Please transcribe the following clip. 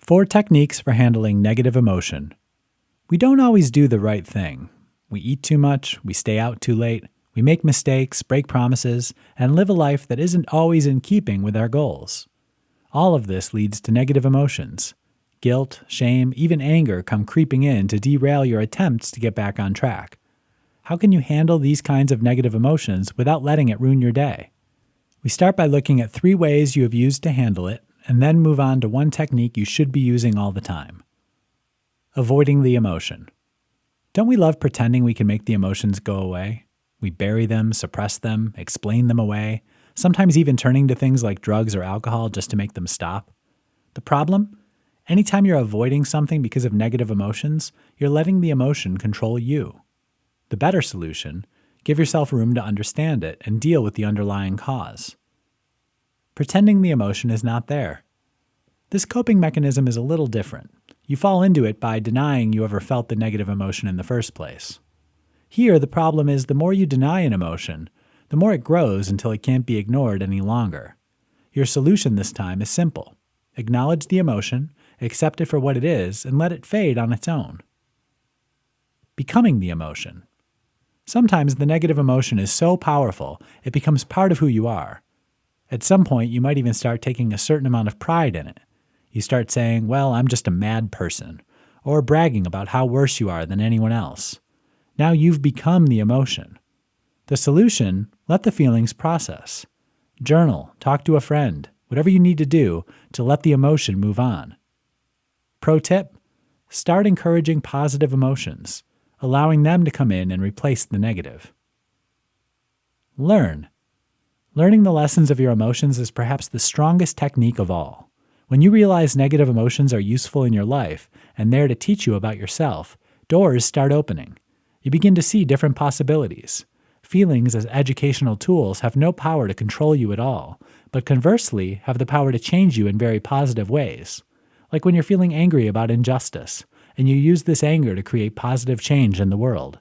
4 techniques for handling negative emotion. We don't always do the right thing. We eat too much, we stay out too late, we make mistakes, break promises, and live a life that isn't always in keeping with our goals. All of this leads to negative emotions. Guilt, shame, even anger come creeping in to derail your attempts to get back on track. How can you handle these kinds of negative emotions without letting it ruin your day? We start by looking at 3 ways you have used to handle it, and then move on to 1 technique you should be using all the time. Avoiding the emotion. Don't we love pretending we can make the emotions go away? We bury them, suppress them, explain them away, sometimes even turning to things like drugs or alcohol just to make them stop. The problem? Anytime you're avoiding something because of negative emotions, you're letting the emotion control you. The better solution: give yourself room to understand it and deal with the underlying cause. Pretending the emotion is not there. This coping mechanism is a little different. You fall into it by denying you ever felt the negative emotion in the first place. Here, the problem is the more you deny an emotion, the more it grows until it can't be ignored any longer. Your solution this time is simple. Acknowledge the emotion, accept it for what it is, and let it fade on its own. Becoming the emotion. Sometimes the negative emotion is so powerful, it becomes part of who you are. At some point, you might even start taking a certain amount of pride in it. You start saying, well, I'm just a mad person, or bragging about how worse you are than anyone else. Now you've become the emotion. The solution: let the feelings process. Journal, talk to a friend, whatever you need to do to let the emotion move on. Pro tip: start encouraging positive emotions, allowing them to come in and replace the negative. Learn. Learning the lessons of your emotions is perhaps the strongest technique of all. When you realize negative emotions are useful in your life and there to teach you about yourself, doors start opening. You begin to see different possibilities. Feelings as educational tools have no power to control you at all, but conversely have the power to change you in very positive ways. Like when you're feeling angry about injustice, and you use this anger to create positive change in the world.